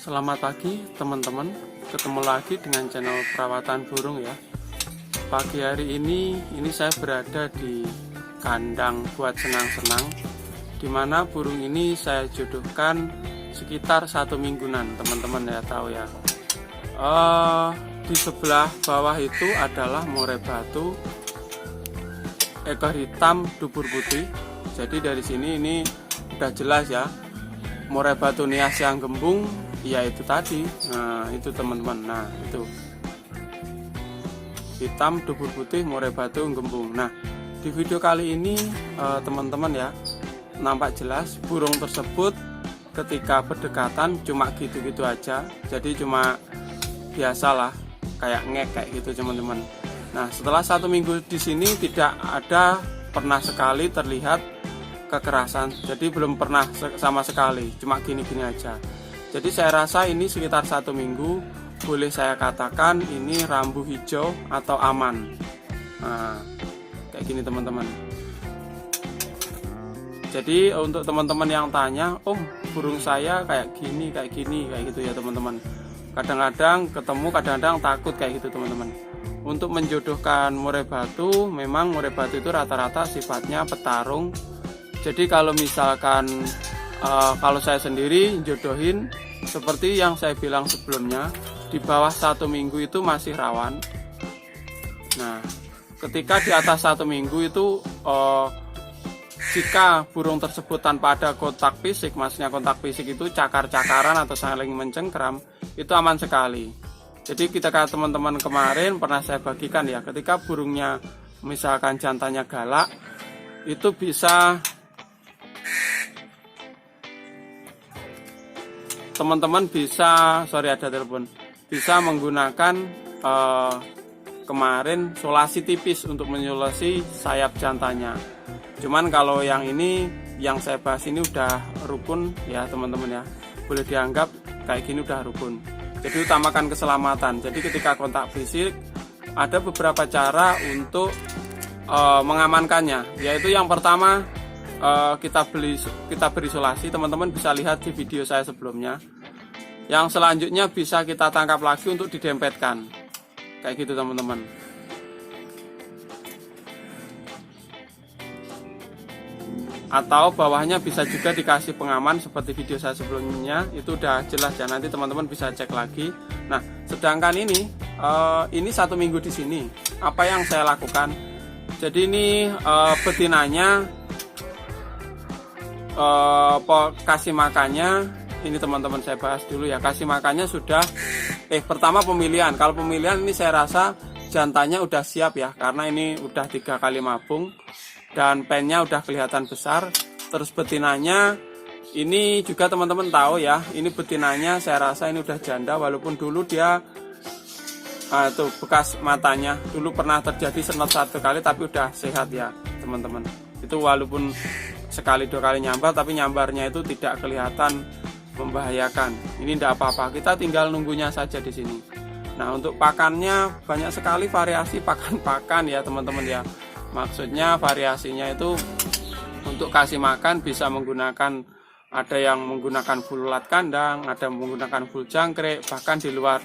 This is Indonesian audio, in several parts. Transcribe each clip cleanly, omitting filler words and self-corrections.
Selamat pagi teman-teman, ketemu lagi dengan channel perawatan burung ya. Pagi hari ini saya berada di kandang buat senang-senang, dimana burung ini saya jodohkan sekitar 1 mingguan, teman-teman ya tahu ya. Di sebelah bawah itu adalah murai batu ekor hitam dubur putih. Jadi dari sini ini udah jelas ya, murai batu nias yang gembung, ya itu tadi. Nah itu teman-teman, nah itu hitam dubur putih murai batu gembung. Nah di video kali ini teman-teman ya, nampak jelas burung tersebut ketika berdekatan cuma gitu-gitu aja. Jadi cuma biasalah kayak ngek kayak gitu teman-teman. Nah setelah 1 minggu di sini tidak ada pernah sekali terlihat kekerasan. Jadi belum pernah sama sekali, cuma gini-gini aja. Jadi saya rasa ini sekitar 1 minggu, boleh saya katakan ini rambu hijau atau aman. Nah, kayak gini teman-teman. Jadi untuk teman-teman yang tanya, oh burung saya kayak gini, kayak gitu ya teman-teman. Kadang-kadang ketemu, kadang-kadang takut kayak gitu teman-teman. Untuk menjodohkan murai batu, memang murai batu itu rata-rata sifatnya petarung. Jadi kalau misalkan kalau saya sendiri jodohin, seperti yang saya bilang sebelumnya, di bawah 1 minggu itu masih rawan. Nah, ketika di atas 1 minggu itu jika burung tersebut tanpa ada kontak fisik, maksudnya kontak fisik itu cakar-cakaran atau saling mencengkram, itu aman sekali. Jadi ketika teman-teman kemarin pernah saya bagikan ya, ketika burungnya misalkan jantannya galak, itu bisa teman-teman bisa, ada telepon, bisa menggunakan kemarin solasi tipis untuk menyolasi sayap jantannya. Cuman kalau yang ini, yang saya bahas ini udah rukun ya teman-teman ya, boleh dianggap kayak gini udah rukun. Jadi utamakan keselamatan. Jadi ketika kontak fisik ada beberapa cara untuk mengamankannya. Yaitu yang pertama, kita berisolasi. Teman-teman bisa lihat di video saya sebelumnya. Yang selanjutnya bisa kita tangkap lagi untuk didempetkan, kayak gitu teman-teman. Atau bawahnya bisa juga dikasih pengaman seperti video saya sebelumnya, itu udah jelas ya, nanti teman-teman bisa cek lagi. Nah sedangkan ini 1 minggu di sini, apa yang saya lakukan? Jadi ini betinanya kasih makannya, ini teman-teman saya bahas dulu ya. Kasih makannya sudah pertama pemilihan. Kalau pemilihan ini saya rasa jantannya udah siap ya, karena ini udah 3 kali mabung dan pennya udah kelihatan besar. Terus betinanya ini juga teman-teman tahu ya, ini betinanya saya rasa ini udah janda, walaupun dulu dia tuh bekas matanya dulu pernah terjadi senot 1 kali, tapi udah sehat ya teman-teman. Itu walaupun sekali 2 kali nyambar, tapi nyambarnya itu tidak kelihatan membahayakan. Ini tidak apa-apa, kita tinggal nunggunya saja di sini. Nah untuk pakannya banyak sekali variasi pakan-pakan ya teman-teman ya. Maksudnya variasinya itu untuk kasih makan bisa menggunakan, ada yang menggunakan full ulat kandang, ada yang menggunakan full jangkrik, bahkan di luar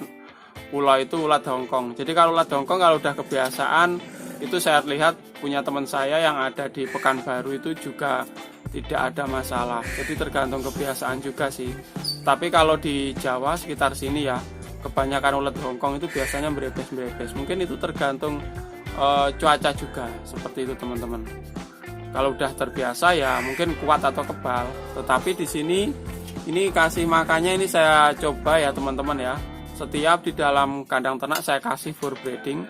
pulau itu ulat Hongkong. Jadi kalau ulat Hongkong kalau udah kebiasaan, itu saya lihat punya teman saya yang ada di Pekanbaru itu juga tidak ada masalah. Jadi tergantung kebiasaan juga sih. Tapi kalau di Jawa sekitar sini ya, kebanyakan ulat Hongkong itu biasanya merebes-merebes. Mungkin itu tergantung cuaca juga, seperti itu teman-teman. Kalau udah terbiasa ya mungkin kuat atau kebal. Tetapi di sini ini kasih makannya ini saya coba ya teman-teman ya. Setiap di dalam kandang ternak saya kasih for breeding.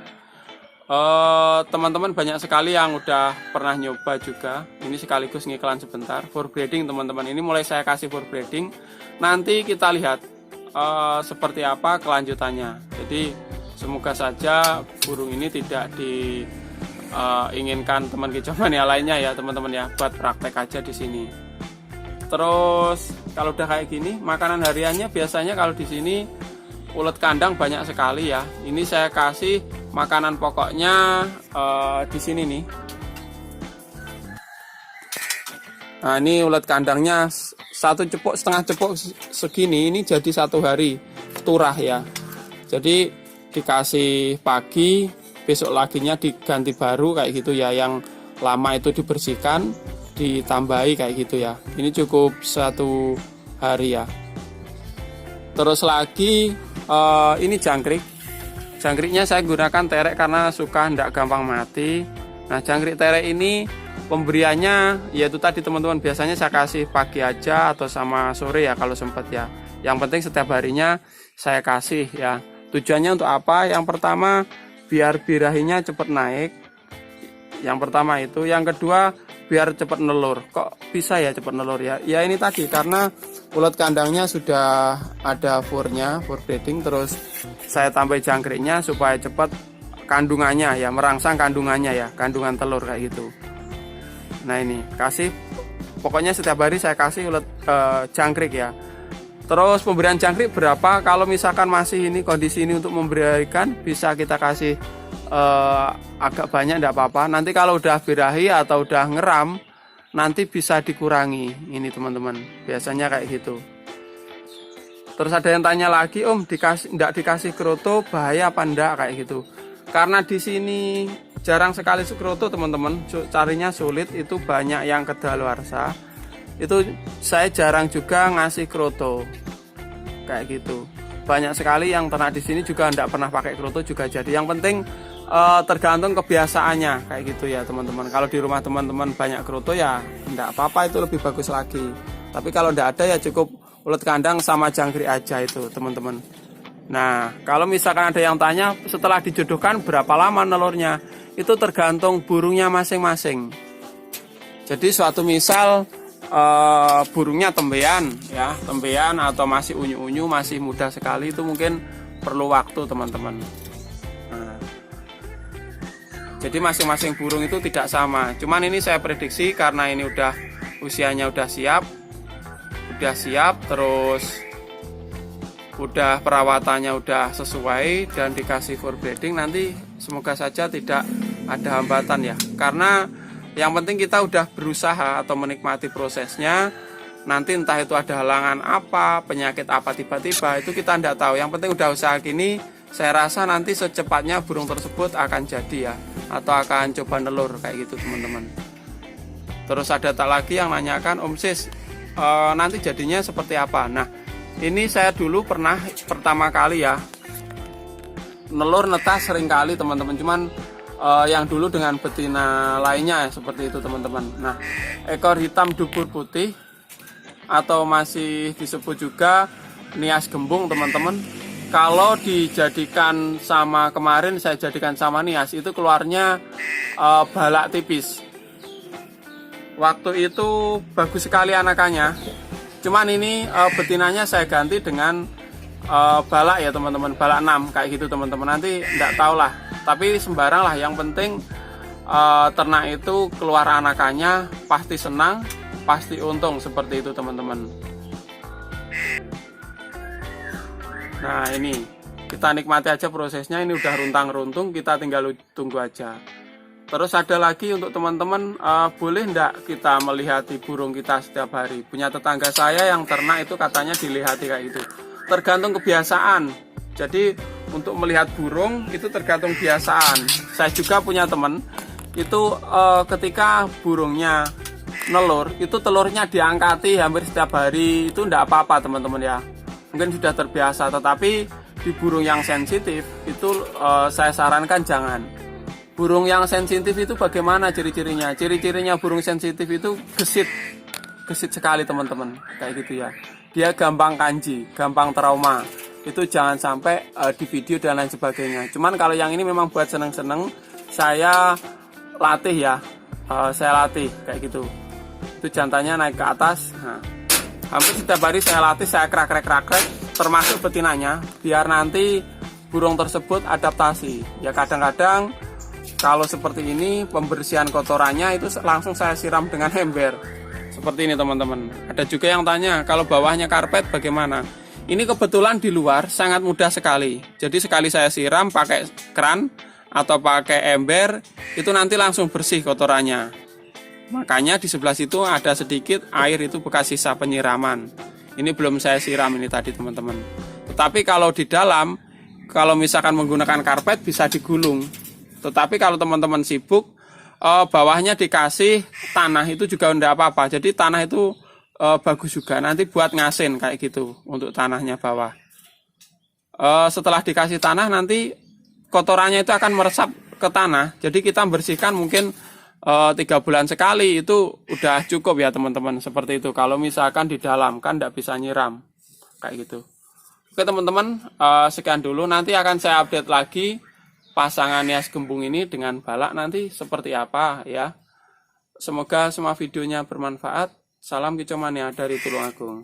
Teman-teman banyak sekali yang udah pernah nyoba juga. Ini sekaligus ngiklan sebentar. For breeding teman-teman, ini mulai saya kasih for breeding. Nanti kita lihat seperti apa kelanjutannya. Jadi semoga saja burung ini tidak diinginkan teman kicauan yang lainnya ya teman-teman ya, buat praktek aja di sini. Terus kalau udah kayak gini, makanan hariannya biasanya kalau di sini ulet kandang banyak sekali ya. Ini saya kasih makanan pokoknya di sini nih. Nah, ini ulat kandangnya setengah cepuk segini, ini jadi 1 hari turah ya. Jadi dikasih pagi, besok laginya diganti baru kayak gitu ya. Yang lama itu dibersihkan, ditambahi kayak gitu ya. Ini cukup 1 hari ya. Terus lagi ini jangkrik. Jangkriknya saya gunakan terek karena suka ndak gampang mati. Nah, jangkrik terek ini pemberiannya yaitu tadi teman-teman, biasanya saya kasih pagi aja atau sama sore ya kalau sempat ya. Yang penting setiap harinya saya kasih ya. Tujuannya untuk apa? Yang pertama biar birahinya cepat naik. Yang pertama itu. Yang kedua biar cepat nelur. Kok bisa ya cepat nelur ya? Ya ini tadi karena ulat kandangnya sudah ada furnya, fur breeding, terus saya tambah jangkriknya supaya cepat kandungannya ya, merangsang kandungannya ya, kandungan telur kayak gitu. Nah ini kasih, pokoknya setiap hari saya kasih ulat jangkrik ya. Terus pemberian jangkrik berapa? Kalau misalkan masih ini kondisi ini untuk memberikan, bisa kita kasih agak banyak tidak apa-apa. Nanti kalau udah birahi atau udah ngeram, nanti bisa dikurangi ini teman-teman. Biasanya kayak gitu. Terus ada yang tanya lagi, Om, tidak dikasih kroto bahaya apa enggak kayak gitu? Karena di sini jarang sekali skroto teman-teman, carinya sulit, itu banyak yang kedaluarsa. Itu saya jarang juga ngasih kroto kayak gitu. Banyak sekali yang ternak di sini juga tidak pernah pakai kroto juga jadi. Yang penting tergantung kebiasaannya kayak gitu ya teman-teman. Kalau di rumah teman-teman banyak kroto ya tidak apa-apa, itu lebih bagus lagi. Tapi kalau tidak ada ya cukup ulat kandang sama jangkrik aja itu teman-teman. Nah, kalau misalkan ada yang tanya setelah dijodohkan berapa lama nelurnya, itu tergantung burungnya masing-masing. Jadi suatu misal burungnya tembean ya, tembean atau masih unyu-unyu, masih muda sekali, itu mungkin perlu waktu teman-teman. Nah, jadi masing-masing burung itu tidak sama. Cuman ini saya prediksi karena ini udah usianya udah siap, terus udah perawatannya udah sesuai dan dikasih fur breeding, nanti semoga saja tidak ada hambatan ya. Karena yang penting kita udah berusaha atau menikmati prosesnya. Nanti entah itu ada halangan apa, penyakit apa tiba-tiba, itu kita tidak tahu. Yang penting udah usaha gini, saya rasa nanti secepatnya burung tersebut akan jadi ya, atau akan coba nelur kayak gitu teman-teman. Terus ada tak lagi yang nanyakan, Om Sis, nanti jadinya seperti apa? Nah, ini saya dulu pernah pertama kali ya nelur netas sering kali teman-teman, cuman yang dulu dengan betina lainnya ya, seperti itu teman-teman. Nah, ekor hitam dubur putih atau masih disebut juga nias gembung teman-teman. Kalau dijadikan sama kemarin saya jadikan sama nias, itu keluarnya balak tipis. Waktu itu bagus sekali anakannya. Cuman ini betinanya saya ganti dengan balak ya teman-teman, balak 6 kayak gitu teman-teman. Nanti enggak tahu lah, tapi sembarang lah, yang penting ternak itu keluar anakannya pasti senang, pasti untung, seperti itu teman-teman. Nah ini kita nikmati aja prosesnya, ini udah runtang-runtung, kita tinggal tunggu aja. Terus ada lagi untuk teman-teman, boleh enggak kita melihati burung kita setiap hari? Punya tetangga saya yang ternak itu katanya dilihati kayak gitu. Tergantung kebiasaan. Jadi untuk melihat burung itu tergantung kebiasaan. Saya juga punya teman, itu ketika burungnya nelur, itu telurnya diangkati hampir setiap hari, itu enggak apa-apa teman-teman ya. Mungkin sudah terbiasa, tetapi di burung yang sensitif itu saya sarankan jangan. Burung yang sensitif itu bagaimana ciri-cirinya? Ciri-cirinya burung sensitif itu gesit sekali teman-teman, kayak gitu ya. Dia gampang kanji, gampang trauma. Itu jangan sampai di video dan lain sebagainya. Cuman kalau yang ini memang buat seneng-seneng, saya latih ya, saya latih kayak gitu. Itu jantannya naik ke atas. Nah, hampir setiap hari saya latih, saya krak-krak, termasuk betinanya, biar nanti burung tersebut adaptasi. Ya kadang-kadang kalau seperti ini pembersihan kotorannya itu langsung saya siram dengan ember. Seperti ini teman-teman. Ada juga yang tanya kalau bawahnya karpet bagaimana? Ini kebetulan di luar sangat mudah sekali. Jadi sekali saya siram pakai keran atau pakai ember, itu nanti langsung bersih kotorannya. Makanya di sebelah situ ada sedikit air, itu bekas sisa penyiraman. Ini belum saya siram ini tadi teman-teman. Tetapi kalau di dalam, kalau misalkan menggunakan karpet bisa digulung. Tetapi kalau teman-teman sibuk, bawahnya dikasih tanah itu juga enggak apa-apa. Jadi tanah itu bagus juga, nanti buat ngasin kayak gitu untuk tanahnya bawah. Setelah dikasih tanah nanti kotorannya itu akan meresap ke tanah. Jadi kita bersihkan mungkin 3 bulan sekali, itu udah cukup ya teman-teman. Seperti itu. Kalau misalkan di dalam kan tidak bisa nyiram kayak gitu. Oke teman-teman, sekian dulu. Nanti akan saya update lagi pasangan hias gembung ini dengan balak nanti seperti apa ya. Semoga semua videonya bermanfaat. Salam kicomania dari Tulungagung.